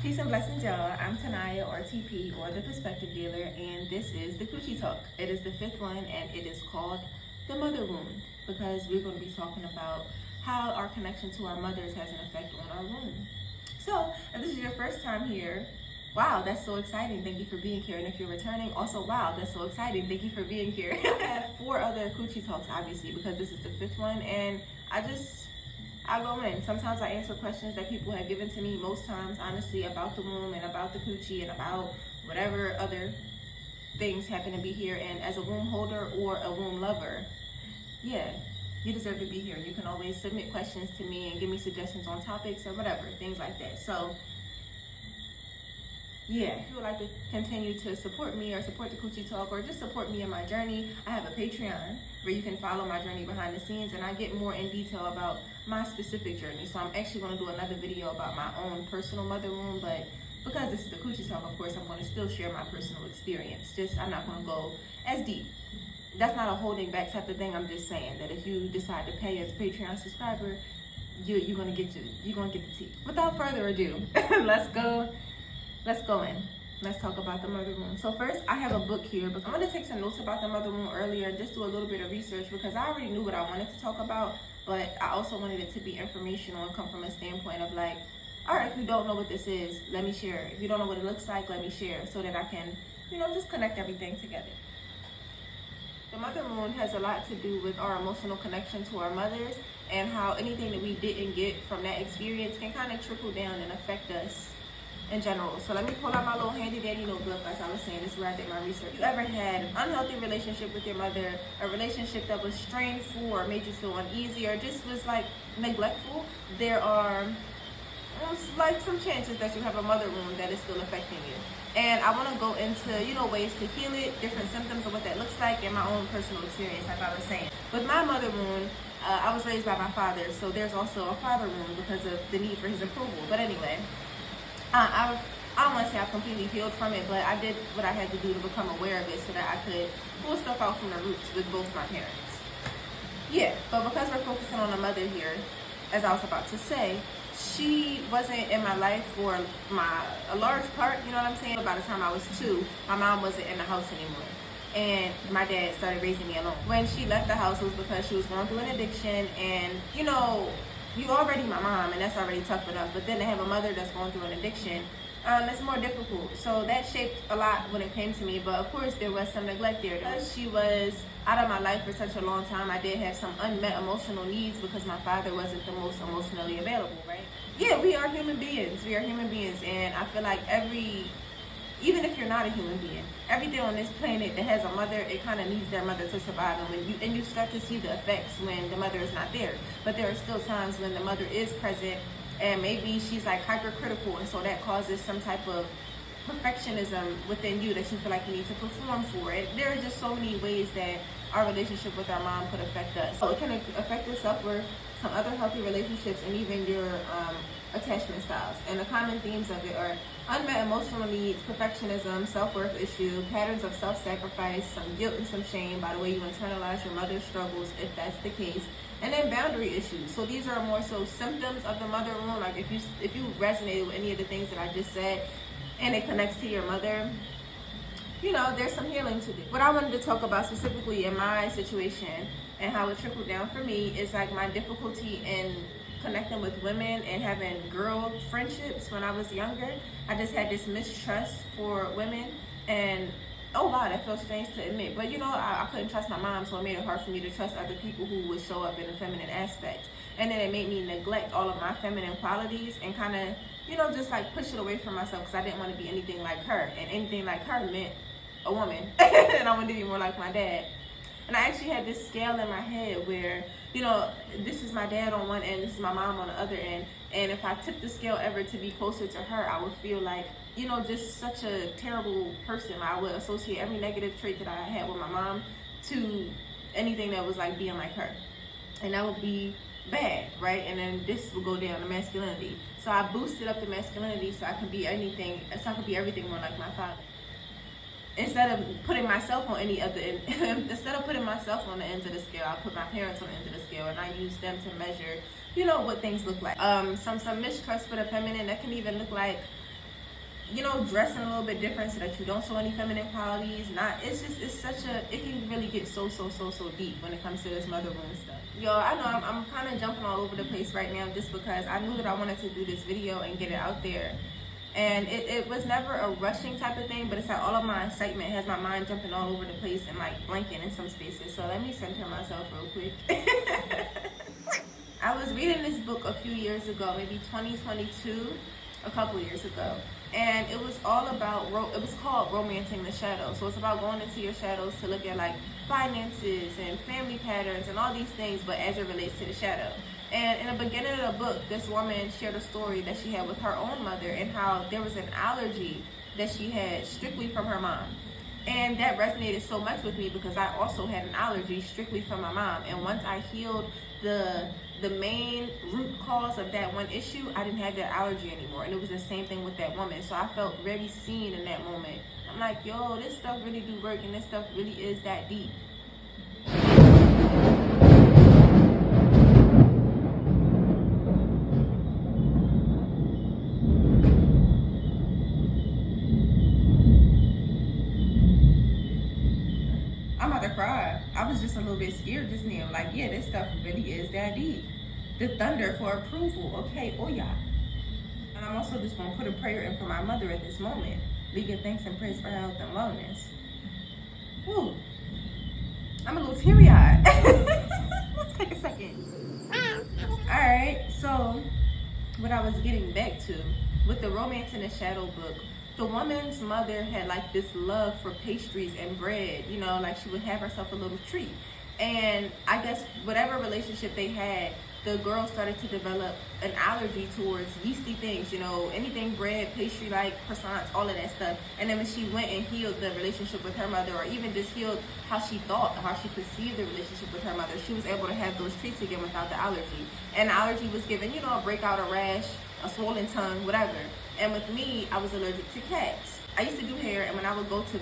Peace and blessings, y'all. I'm Tanaya, or TP, or the Perspective Dealer, and this is the Coochie Talk. It is the 5th one, and it is called The Mother Wound, because we're going to be talking about how our connection to our mothers has an effect on our womb. So, if this is your first time here, wow, that's so exciting. Thank you for being here. And if you're returning, also, wow, that's so exciting. Thank you for being here. I have 4 other Coochie Talks, obviously, because this is the 5th one, and I go in. Sometimes I answer questions that people have given to me, most times, honestly, about the womb and about the coochie and about whatever other things happen to be here. And as a womb holder or a womb lover, yeah, you deserve to be here. You can always submit questions to me and give me suggestions on topics or whatever, things like that. So, yeah, if you would like to continue to support me or support the Coochie Talk or just support me in my journey, I have a Patreon where you can follow my journey behind the scenes, and I get more in detail about my specific journey. So I'm actually going to do another video about my own personal mother wound, but because this is the Coochie Talk, of course, I'm going to still share my personal experience. Just, I'm not going to go as deep. That's not a holding back type of thing. I'm just saying that if you decide to pay as a Patreon subscriber, you're going to get the tea. Without further ado, let's go in. Let's talk about the mother wound. So first, I have a book here, but I'm going to take some notes about the mother wound earlier and just do a little bit of research because I already knew what I wanted to talk about, but I also wanted it to be informational and come from a standpoint of like, all right, if you don't know what this is, let me share. If you don't know what it looks like, let me share so that I can, just connect everything together. The mother wound has a lot to do with our emotional connection to our mothers and how anything that we didn't get from that experience can kind of trickle down and affect us in general. So let me pull out my little handy dandy notebook. As I was saying, this is where I did my research. If you ever had an unhealthy relationship with your mother, a relationship that was strained for, or made you feel uneasy, or just was like neglectful, there are like some chances that you have a mother wound that is still affecting you. And I want to go into, ways to heal it, different symptoms of what that looks like, and my own personal experience, like I was saying. With my mother wound, I was raised by my father, so there's also a father wound because of the need for his approval. But anyway, I don't want to say I've completely healed from it, but I did what I had to do to become aware of it so that I could pull stuff out from the roots with both my parents. Yeah, but because we're focusing on the mother here, as I was about to say, she wasn't in my life for a large part, you know what I'm saying? By the time I was 2, my mom wasn't in the house anymore. And my dad started raising me alone. When she left the house, it was because she was going through an addiction, and, you already my mom, and that's already tough enough. But then to have a mother that's going through an addiction, it's more difficult. So that shaped a lot when it came to me. But of course, there was some neglect there. Because she was out of my life for such a long time, I did have some unmet emotional needs because my father wasn't the most emotionally available, right? Yeah, we are human beings. We are human beings. And I feel like even if you're not a human being, everything on this planet that has a mother, it kind of needs their mother to survive. And you start to see the effects when the mother is not there. But there are still times when the mother is present and maybe she's like hypercritical, and so that causes some type of perfectionism within you that you feel like you need to perform for it. There are just so many ways that our relationship with our mom could affect us. So it can affect your self-worth, some other healthy relationships, and even your attachment styles. And the common themes of it are unmet emotional needs, perfectionism, self-worth issue, patterns of self-sacrifice, some guilt and some shame by the way you internalize your mother's struggles, if that's the case, and then boundary issues. So these are more so symptoms of the mother wound. Like if you resonated with any of the things that I just said and it connects to your mother, there's some healing to do. What I wanted to talk about specifically in my situation and how it trickled down for me is like my difficulty in connecting with women and having girl friendships when I was younger. I just had this mistrust for women, and oh wow, that felt strange to admit, but I couldn't trust my mom, so it made it hard for me to trust other people who would show up in a feminine aspect. And then it made me neglect all of my feminine qualities and kind of just like push it away from myself because I didn't want to be anything like her, and anything like her meant a woman and I wanted to be more like my dad. And I actually had this scale in my head where, this is my dad on one end, this is my mom on the other end. And if I tipped the scale ever to be closer to her, I would feel like, just such a terrible person. I would associate every negative trait that I had with my mom to anything that was like being like her. And that would be bad, right? And then this would go down to masculinity. So I boosted up the masculinity so I could be everything more like my father. Instead of putting myself on the ends of the scale, I put my parents on the end of the scale, and I use them to measure, what things look like. Some mistrust for the feminine that can even look like dressing a little bit different so that you don't show any feminine qualities. It can really get so deep when it comes to this mother wound stuff. Yo, I know I'm kind of jumping all over the place right now just because I knew that I wanted to do this video and get it out there. And it was never a rushing type of thing, but it's like all of my excitement has my mind jumping all over the place and like blanking in some spaces. So let me center myself real quick. I was reading this book a few years ago, maybe 2022, a couple years ago. And it was all about, it was called Romancing the Shadow. So it's about going into your shadows to look at like finances and family patterns and all these things, but as it relates to the shadow. And in the beginning of the book, this woman shared a story that she had with her own mother and how there was an allergy that she had strictly from her mom. And that resonated so much with me because I also had an allergy strictly from my mom. And once I healed the main root cause of that one issue, I didn't have that allergy anymore. And it was the same thing with that woman. So I felt very seen in that moment. I'm like, yo, this stuff really do work and this stuff really is that deep. I'm about to cry. I was just a little bit scared just now. Like, yeah, this stuff really is that deep. The thunder for approval. Okay, oh yeah. And I'm also just gonna put a prayer in for my mother at this moment. We give thanks and praise for her health and wellness. Woo. I'm a little teary-eyed. Let's take a second. Alright, so what I was getting back to, with the Romance in the Shadow book, the woman's mother had like this love for pastries and bread, like she would have herself a little treat. And I guess whatever relationship they had, the girl started to develop an allergy towards yeasty things, anything bread, pastry like croissants, all of that stuff. And then when she went and healed the relationship with her mother, or even just healed how she thought, how she perceived the relationship with her mother, she was able to have those treats again without the allergy. And the allergy was given, a breakout, a rash, a swollen tongue, whatever. And with me, I was allergic to cats. I used to do hair, and when I would go to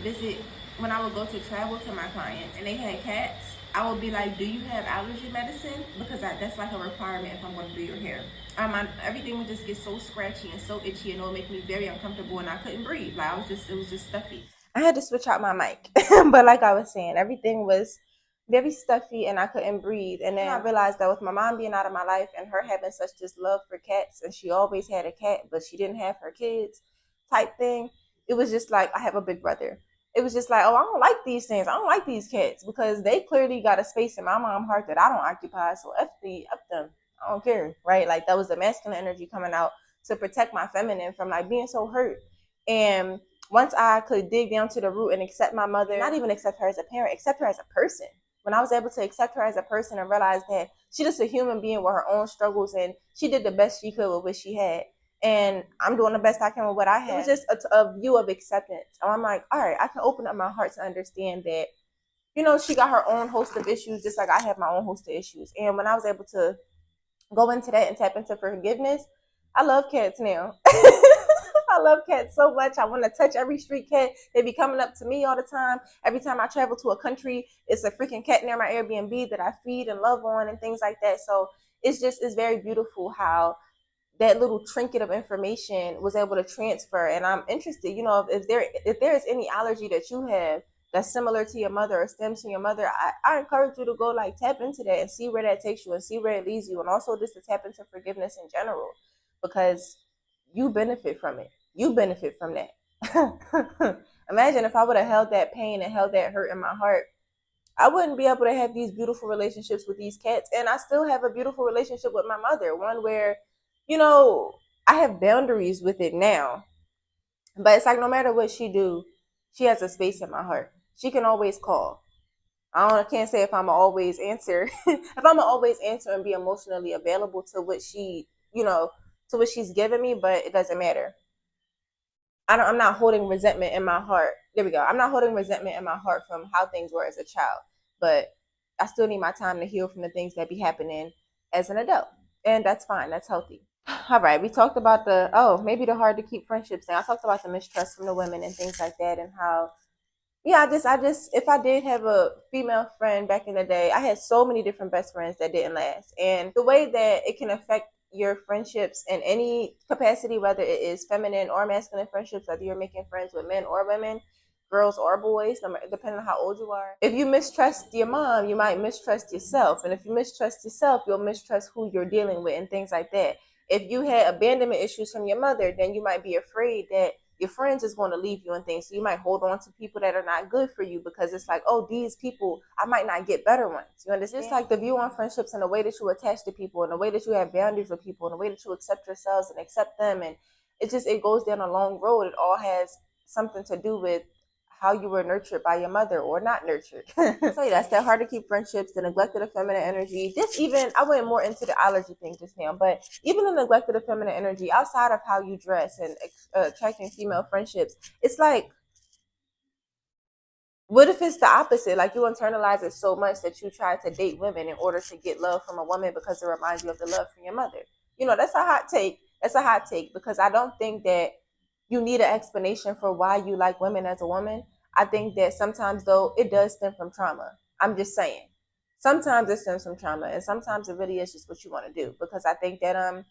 travel to my clients and they had cats, I would be like, do you have allergy medicine? Because that's like a requirement if I'm going to do your hair. Everything would just get so scratchy and so itchy, and it would make me very uncomfortable, and I couldn't breathe. Like it was just stuffy. I had to switch out my mic. But like I was saying, everything was very stuffy and I couldn't breathe. And then I realized that with my mom being out of my life and her having such this love for cats, and she always had a cat, but she didn't have her kids type thing, it was just like, I have a big brother. It was just like, oh, I don't like these things. I don't like these cats because they clearly got a space in my mom's heart that I don't occupy. So F them. I don't care, right? Like that was the masculine energy coming out to protect my feminine from like being so hurt. And once I could dig down to the root and accept my mother, not even accept her as a parent, accept her as a person. When I was able to accept her as a person and realize that she's just a human being with her own struggles and she did the best she could with what she had. And I'm doing the best I can with what I have. It was just a view of acceptance. And I'm like, all right, I can open up my heart to understand that, she got her own host of issues just like I have my own host of issues. And when I was able to go into that and tap into forgiveness, I love cats now. I love cats so much. I want to touch every street cat. They be coming up to me all the time. Every time I travel to a country, it's a freaking cat near my Airbnb that I feed and love on and things like that. So it's very beautiful how that little trinket of information was able to transfer. And I'm interested, if there is any allergy that you have that's similar to your mother or stems from your mother, I encourage you to go like tap into that and see where that takes you and see where it leads you. And also just to tap into forgiveness in general, because you benefit from it. You benefit from that. Imagine if I would have held that pain and held that hurt in my heart, I wouldn't be able to have these beautiful relationships with these cats. And I still have a beautiful relationship with my mother, one where, I have boundaries with it now. But it's like no matter what she do, she has a space in my heart. She can always call. Can't say if I'm always answer. If I'm always answer and be emotionally available to what she, to what she's giving me, but it doesn't matter. I'm not holding resentment in my heart. There we go. I'm not holding resentment in my heart from how things were as a child, but I still need my time to heal from the things that be happening as an adult. And that's fine. That's healthy. All right. We talked about maybe the hard to keep friendships. And I talked about the mistrust from the women and things like that, and how, I just, if I did have a female friend back in the day, I had so many different best friends that didn't last. And the way that it can affect your friendships in any capacity, whether it is feminine or masculine friendships, whether you're making friends with men or women, girls or boys, depending on how old you are. If you mistrust your mom, you might mistrust yourself. And if you mistrust yourself, you'll mistrust who you're dealing with and things like that. If you had abandonment issues from your mother, then you might be afraid that your friends is going to leave you and things. So you might hold on to people that are not good for you because it's like, oh, these people, I might not get better ones. You understand? Just like the view on friendships and the way that you attach to people and the way that you have boundaries with people and the way that you accept yourselves and accept them. And it goes down a long road. It all has something to do with how you were nurtured by your mother or not nurtured. So yeah, that's that hard to keep friendships, the neglected of feminine energy. Just even, I went more into the allergy thing just now, but even the neglected of feminine energy outside of how you dress and attracting female friendships, it's like, what if it's the opposite? Like you internalize it so much that you try to date women in order to get love from a woman because it reminds you of the love from your mother. You know, that's a hot take. That's a hot take because I don't think that you need an explanation for why you like women as a woman. I think that sometimes though it does stem from trauma. I'm just saying. Sometimes it stems from trauma and sometimes it really is just what you want to do because I think that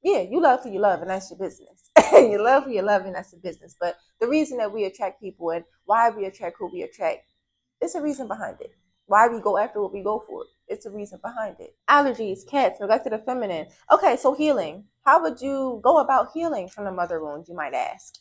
yeah, you love who you love, and that's your business. You love who you love, and that's your business. But the reason that we attract people and why we attract who we attract, it's a reason behind it. Why we go after what we go for, it's a reason behind it. Allergies, cats, neglected of feminine. Okay, so healing. How would you go about healing from the mother wound, you might ask?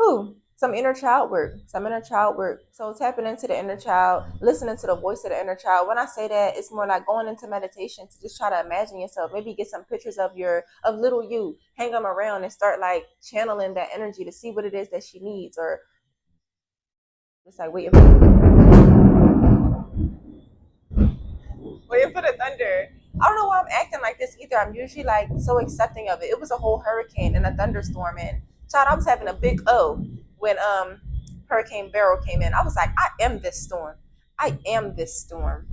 Ooh, some inner child work, some inner child work. So tapping into the inner child, listening to the voice of the inner child. When I say that, it's more like going into meditation to just try to imagine yourself. Maybe get some pictures of little you, hang them around and start like channeling that energy to see what it is that she needs, or just like waiting for the thunder. I don't know why I'm acting like this either. I'm usually like so accepting of it. It was a whole hurricane and a thunderstorm, and child, I was having a big O when Hurricane Beryl came in. I was like, I am this storm. I am this storm.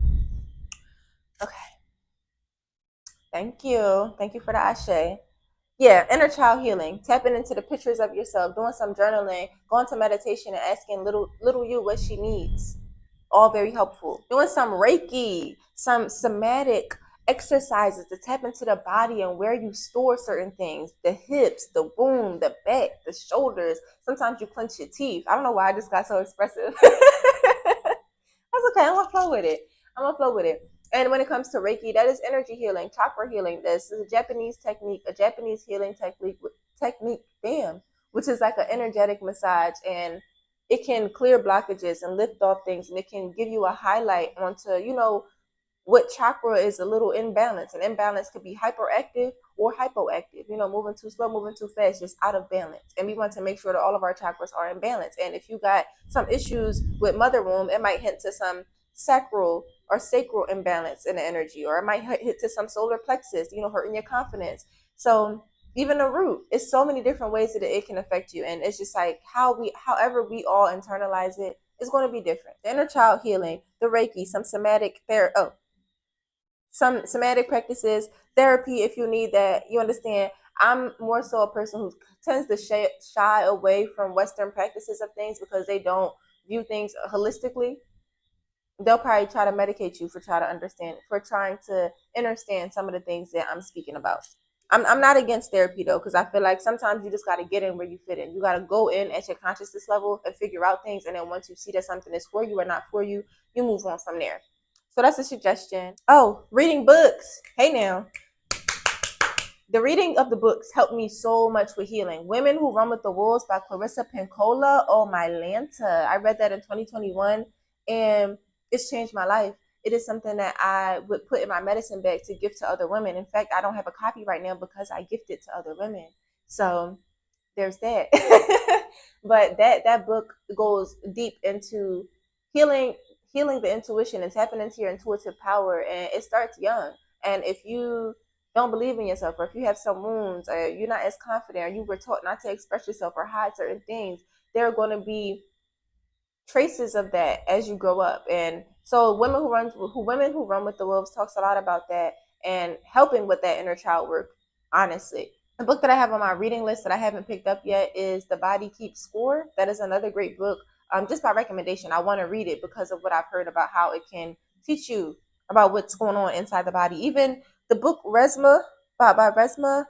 Okay. Thank you. Thank you for the ashe. Yeah, inner child healing, tapping into the pictures of yourself, doing some journaling, going to meditation and asking little you what she needs. All very helpful. Doing some Reiki, some somatic exercises to tap into the body and where you store certain things, the hips, the womb, the back, the shoulders. Sometimes you clench your teeth. I don't know why I just got so expressive. That's okay. I'm gonna flow with it. I'm gonna flow with it. And when it comes to Reiki, that is energy healing, chakra healing. This is a Japanese technique, a Japanese healing technique, damn, which is like an energetic massage, and it can clear blockages and lift off things, and it can give you a highlight onto, what chakra is a little imbalanced. An imbalance could be hyperactive or hypoactive, moving too slow, moving too fast, just out of balance. And we want to make sure that all of our chakras are in balance. And if you got some issues with mother womb, it might hint to some sacral or sacral imbalance in the energy, or it might hit to some solar plexus, hurting your confidence. So even the root, it's so many different ways that it can affect you. And it's just like however we all internalize it is going to be different. The inner child healing, the Reiki, some somatic practices, therapy if you need that. You understand? I'm more so a person who tends to shy away from Western practices of things because they don't view things holistically. They'll probably try to medicate you for trying to understand some of the things that I'm speaking about. I'm not against therapy though, because I feel like sometimes you just got to get in where you fit in. You got to go in at your consciousness level and figure out things. And then once you see that something is for you or not for you, you move on from there. So that's a suggestion. Oh, reading books. Hey now. The reading of the books helped me so much with healing. Women Who Run with the Wolves by Clarissa Pinkola. Oh my Lanta. I read that in 2021 and it's changed my life. It is something that I would put in my medicine bag to give to other women. In fact, I don't have a copy right now because I gift it to other women. So there's that. But that book goes deep into healing the intuition and tapping into your intuitive power, and it starts young. And if you don't believe in yourself, or if you have some wounds, or you're not as confident, or you were taught not to express yourself or hide certain things, there are going to be traces of that as you grow up. And so women who run with the wolves talks a lot about that and helping with that inner child work. Honestly, the book that I have on my reading list that I haven't picked up yet is The Body Keeps Score. That is another great book. Just by recommendation, I want to read it because of what I've heard about how it can teach you about what's going on inside the body. Even the book Resma by Resma,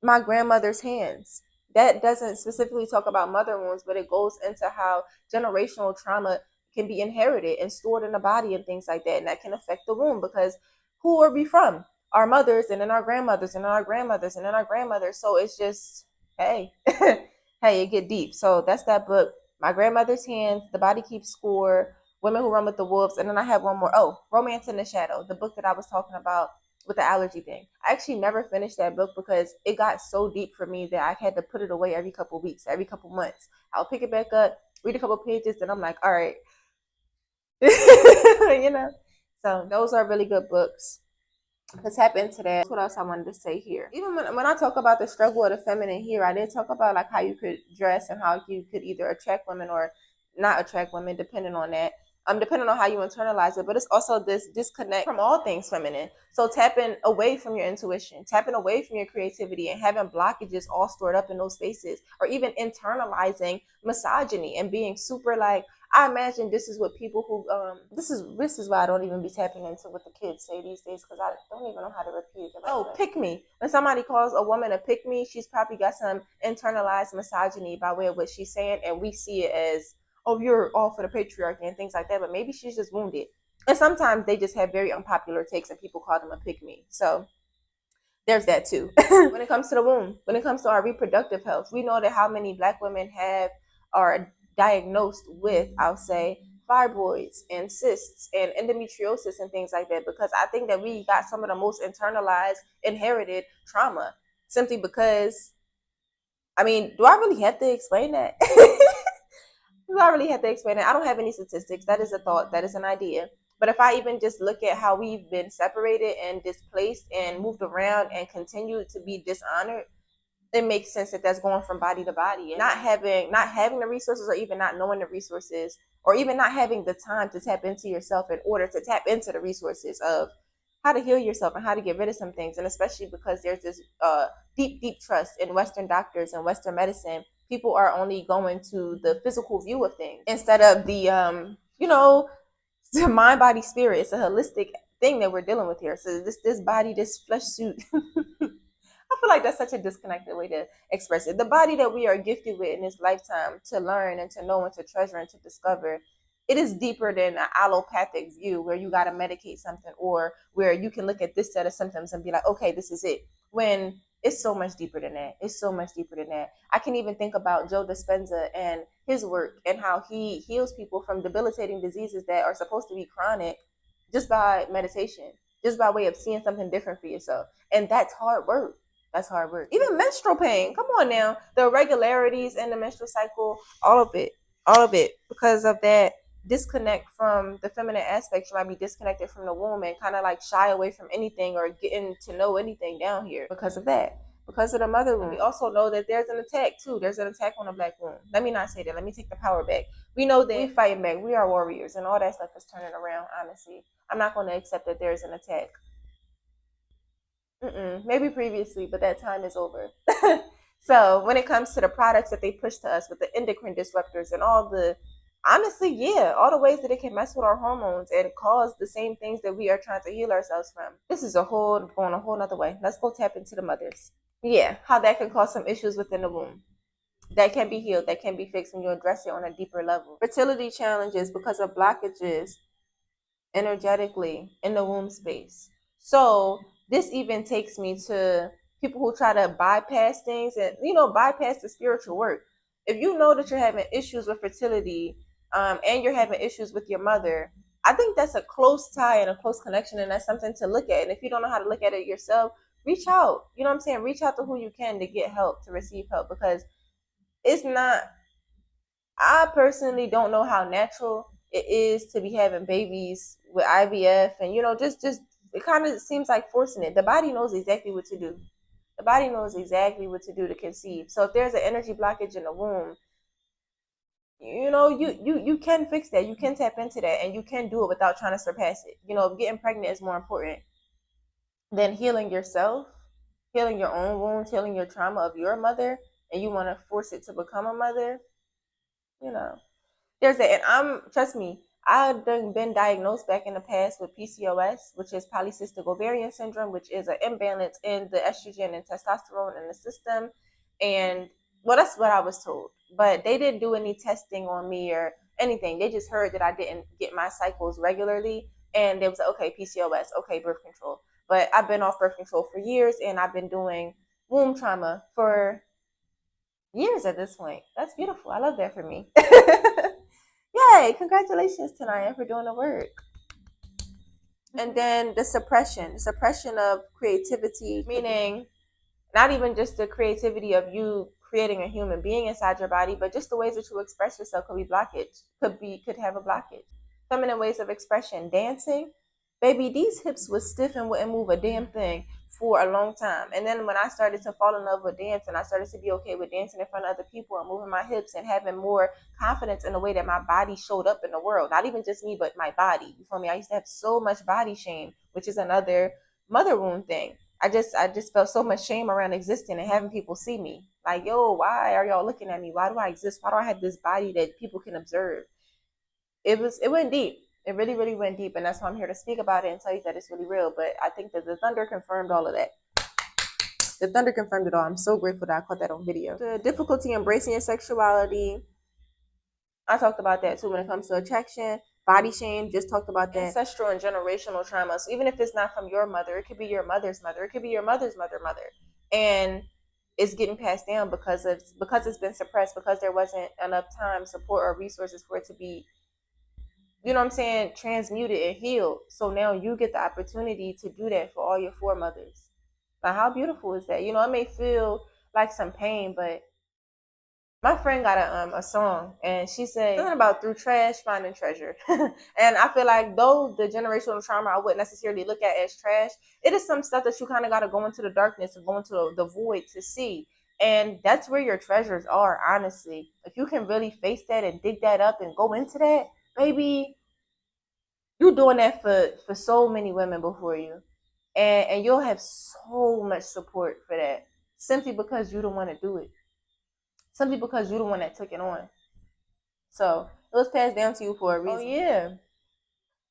My Grandmother's Hands. That doesn't specifically talk about mother wounds, but it goes into how generational trauma can be inherited and stored in the body and things like that. And that can affect the womb because who are we from? Our mothers and then our grandmothers and then our grandmothers and then our grandmothers. So it's just, hey, hey, it get deep. So that's that book, My Grandmother's Hands, The Body Keeps Score, Women Who Run with the Wolves. And then I have one more. Oh, Romance in the Shadow, the book that I was talking about with the allergy thing. I actually never finished that book because it got so deep for me that I had to put it away every couple weeks, every couple months. I'll pick it back up, read a couple pages, and I'm like, all right. You know? So those are really good books. Let's tap into that. What else I wanted to say here? Even when I talk about the struggle of the feminine here, I did talk about like how you could dress and how you could either attract women or not attract women, depending on that. Depending on how you internalize it, but it's also this disconnect from all things feminine. So tapping away from your intuition, tapping away from your creativity, and having blockages all stored up in those spaces, or even internalizing misogyny and being super like, I imagine this is what people who this is why I don't even be tapping into what the kids say these days because I don't even know how to repeat it. Oh, pick me. When somebody calls a woman a pick me, she's probably got some internalized misogyny by way of what she's saying, and we see it as, oh, you're all for the patriarchy and things like that. But maybe she's just wounded. And sometimes they just have very unpopular takes and people call them a pick me. So there's that too. When it comes to the womb, when it comes to our reproductive health, we know that how many Black women have are diagnosed with, I'll say, fibroids and cysts and endometriosis and things like that, because I think that we got some of the most internalized, inherited trauma simply because, I mean, do I really have to explain that? Do I really have to explain it? I don't have any statistics. That is a thought. That is an idea. But if I even just look at how we've been separated and displaced and moved around and continued to be dishonored, it makes sense that that's going from body to body, and not having the resources, or even not knowing the resources, or even not having the time to tap into yourself in order to tap into the resources of how to heal yourself and how to get rid of some things. And especially because there's this deep trust in Western doctors and Western medicine, people are only going to the physical view of things instead of the the mind, body, spirit. It's a holistic thing that we're dealing with here. So this body, this flesh suit. I feel like that's such a disconnected way to express it. The body that we are gifted with in this lifetime to learn and to know and to treasure and to discover, it is deeper than an allopathic view where you got to medicate something, or where you can look at this set of symptoms and be like, okay, this is it. When it's so much deeper than that. It's so much deeper than that. I can even think about Joe Dispenza and his work and how he heals people from debilitating diseases that are supposed to be chronic just by meditation, just by way of seeing something different for yourself. And that's hard work. That's hard work. Even menstrual pain. Come on now. The irregularities in the menstrual cycle, all of it. All of it. Because of that disconnect from the feminine aspect, you might be disconnected from the womb and kind of like shy away from anything or getting to know anything down here because of that. Because of the mother womb. We also know that there's an attack too. There's an attack on the Black womb. Let me not say that. Let me take the power back. We know that we fighting back. We are warriors, and all that stuff is turning around, honestly. I'm not going to accept that there's an attack. Maybe previously, but that time is over. So when it comes to the products that they push to us with the endocrine disruptors and all the, honestly, yeah, all the ways that it can mess with our hormones and cause the same things that we are trying to heal ourselves from. This is going a whole nother way. Let's go tap into the mothers. Yeah, how that can cause some issues within the womb. That can be healed, that can be fixed when you address it on a deeper level. Fertility challenges because of blockages energetically in the womb space. So this even takes me to people who try to bypass things and bypass the spiritual work. If you know that you're having issues with fertility, and you're having issues with your mother, I think that's a close tie and a close connection, and that's something to look at. And if you don't know how to look at it yourself, reach out. You know what I'm saying? Reach out to who you can to get help, to receive help, because it's not. I personally don't know how natural it is to be having babies with IVF, and just it kind of seems like forcing it. The body knows exactly what to do. The body knows exactly what to do to conceive. So if there's an energy blockage in the womb, you can fix that. You can tap into that, and you can do it without trying to surpass it. Getting pregnant is more important than healing yourself, healing your own wounds, healing your trauma of your mother, and you want to force it to become a mother. you know There's that, and trust me, I've been diagnosed back in the past with PCOS, which is polycystic ovarian syndrome, which is an imbalance in the estrogen and testosterone in the system. And well, that's what I was told. But they didn't do any testing on me or anything. They just heard that I didn't get my cycles regularly. And they was like, okay, PCOS, okay, birth control. But I've been off birth control for years, and I've been doing womb trauma for years at this point. That's beautiful. I love that for me. Yay, congratulations tonight for doing the work. And then the suppression of creativity, meaning not even just the creativity of you creating a human being inside your body, but just the ways that you express yourself could have a blockage. Feminine ways of expression, dancing. Baby, these hips was stiff and wouldn't move a damn thing for a long time. And then when I started to fall in love with dance and I started to be okay with dancing in front of other people and moving my hips and having more confidence in the way that my body showed up in the world, not even just me, but my body. You feel me? I used to have so much body shame, which is another mother wound thing. I just felt so much shame around existing and having people see me. Like, yo, why are y'all looking at me? Why do I exist? Why do I have this body that people can observe? It went deep. It really, really went deep, and that's why I'm here to speak about it and tell you that it's really real. But I think that the thunder confirmed all of that. The thunder confirmed it all. I'm so grateful that I caught that on video. The difficulty embracing your sexuality, I talked about that too when it comes to attraction, body shame, just talked about that. Ancestral and generational trauma. So even if it's not from your mother, it could be your mother's mother, it could be your mother's mother. And it's getting passed down because it's been suppressed, because there wasn't enough time, support, or resources for it to be, you know what I'm saying, transmuted and healed. So now you get the opportunity to do that for all your foremothers. Like, how beautiful is that? You know, it may feel like some pain, but my friend got a song, and she said something about through trash finding treasure. And I feel like though the generational trauma I wouldn't necessarily look at as trash, it is some stuff that you kind of got to go into the darkness and go into the void to see. And that's where your treasures are, honestly. If you can really face that and dig that up and go into that, baby, you're doing that for so many women before you. And you'll have so much support for that, simply because you don't want to do it. Simply because you're the one that took it on. So it was passed down to you for a reason. Oh yeah.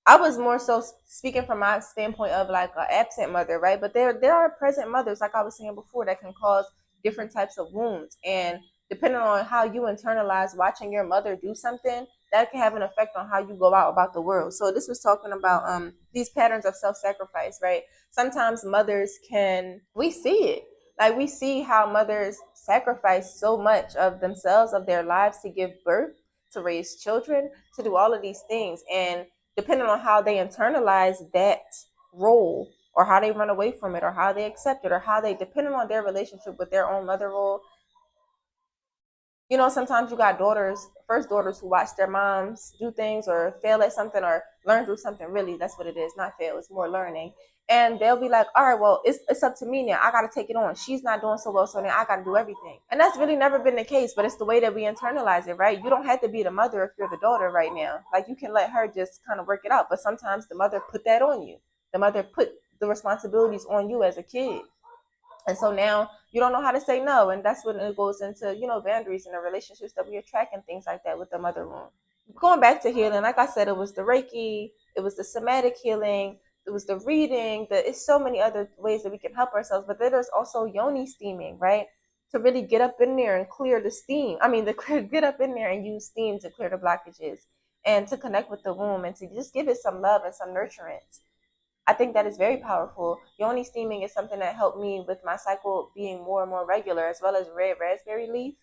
I was more so speaking from my standpoint of like an absent mother, right? But there are present mothers, like I was saying before, that can cause different types of wounds. And depending on how you internalize watching your mother do something, that can have an effect on how you go out about the world. So this was talking about these patterns of self-sacrifice, right? Sometimes mothers we see it. Like, we see how mothers sacrifice so much of themselves, of their lives, to give birth, to raise children, to do all of these things. And depending on how they internalize that role, or how they run away from it, or how they accept it, or how they, depending on their relationship with their own mother role, you know, sometimes you got first daughters who watch their moms do things or fail at something or learn through something. Really, that's what it is. Not fail, it's more learning. And they'll be like, all right, well, it's up to me now. I got to take it on. She's not doing so well, so now I got to do everything. And that's really never been the case, but it's the way that we internalize it, right? You don't have to be the mother if you're the daughter right now. Like, you can let her just kind of work it out. But sometimes the mother put that on you. The mother put the responsibilities on you as a kid. And so now you don't know how to say no. And that's when it goes into, you know, boundaries in the relationships that we attract and things like that with the mother wound. Going back to healing, like I said, it was the Reiki, it was the somatic healing, it was the reading, it's so many other ways that we can help ourselves. But then there's also yoni steaming, right? To really get up in there and clear the steam. Get up in there and use steam to clear the blockages and to connect with the womb and to just give it some love and some nurturance. I think that is very powerful. Yoni steaming is something that helped me with my cycle being more and more regular, as well as red raspberry leaf.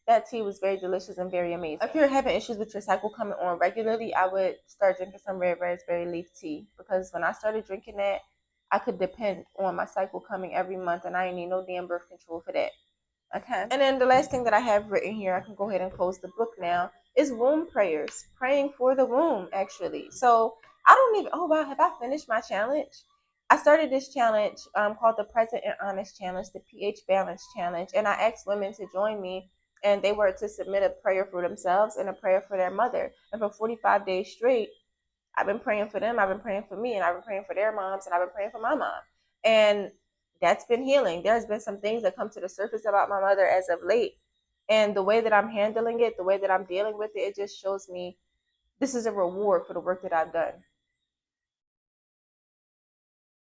That tea was very delicious and very amazing. If you're having issues with your cycle coming on regularly, I would start drinking some red raspberry leaf tea, because when I started drinking that, I could depend on my cycle coming every month, and I didn't need no damn birth control for that. Okay. And then the last thing that I have written here, I can go ahead and close the book now, is womb prayers. Praying for the womb, actually. So I don't even, oh wow, have I finished my challenge? I started this challenge called the Present and Honest Challenge, the pH Balance Challenge. And I asked women to join me, and they were to submit a prayer for themselves and a prayer for their mother. And for 45 days straight, I've been praying for them, I've been praying for me, and I've been praying for their moms, and I've been praying for my mom. And that's been healing. There's been some things that come to the surface about my mother as of late. And the way that I'm handling it, the way that I'm dealing with it, it just shows me This is a reward for the work that I've done.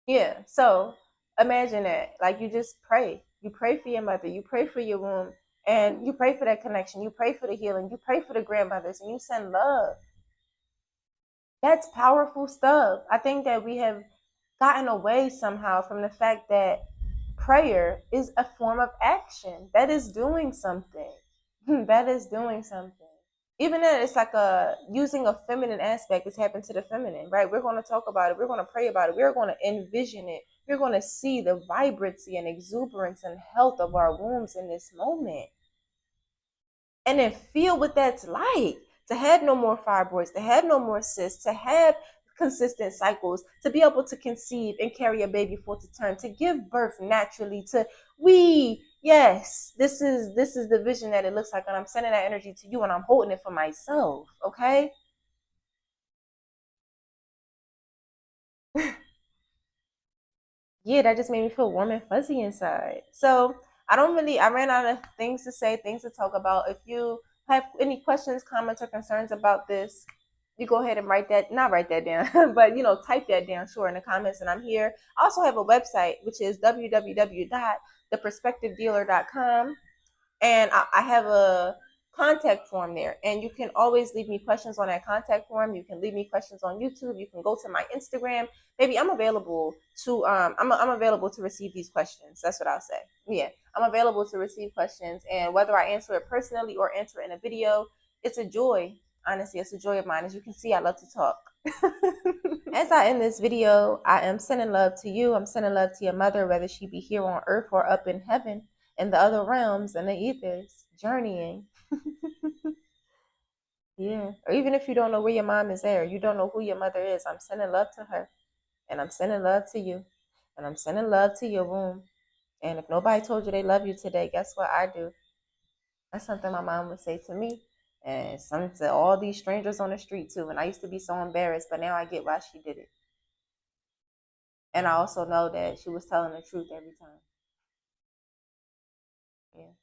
Yeah. So imagine that. Like, you just pray. You pray for your mother. You pray for your womb. And you pray for that connection. You pray for the healing. You pray for the grandmothers. And you send love. That's powerful stuff. I think that we have gotten away somehow from the fact that prayer is a form of action. That is doing something. That is doing something. Even that, it's like a using a feminine aspect has happened to the feminine, right? We're going to talk about it. We're going to pray about it. We're going to envision it. We're going to see the vibrancy and exuberance and health of our wombs in this moment, and then feel what that's like to have no more fibroids, to have no more cysts, to have consistent cycles, to be able to conceive and carry a baby full to term, to give birth naturally, to yes, this is the vision that it looks like, and I'm sending that energy to you, and I'm holding it for myself. Okay. Yeah, that just made me feel warm and fuzzy inside. So I ran out of things to say, things to talk about. If you have any questions, comments, or concerns about this, you go ahead and not write that down, but type that down, sure, in the comments, and I'm here. I also have a website, which is www.theperspectivedealer.com, and I have a contact form there, and you can always leave me questions on that contact form. You can leave me questions on YouTube. You can go to my Instagram. Maybe I'm available to I'm available to receive these questions. That's what I'll say. Yeah, I'm available to receive questions, and whether I answer it personally or answer it in a video, it's a joy. Honestly, it's a joy of mine. As you can see, I love to talk. As I end this video, I am sending love to you. I'm sending love to your mother, whether she be here on earth or up in heaven, in the other realms and the ethers, journeying. Yeah. Or even if you don't know where your mom is there, you don't know who your mother is, I'm sending love to her. And I'm sending love to you. And I'm sending love to your womb. And if nobody told you they love you today, guess what I do? That's something my mom would say to me. And some to all these strangers on the street too. And I used to be so embarrassed, but now I get why she did it. And I also know that she was telling the truth every time. Yeah.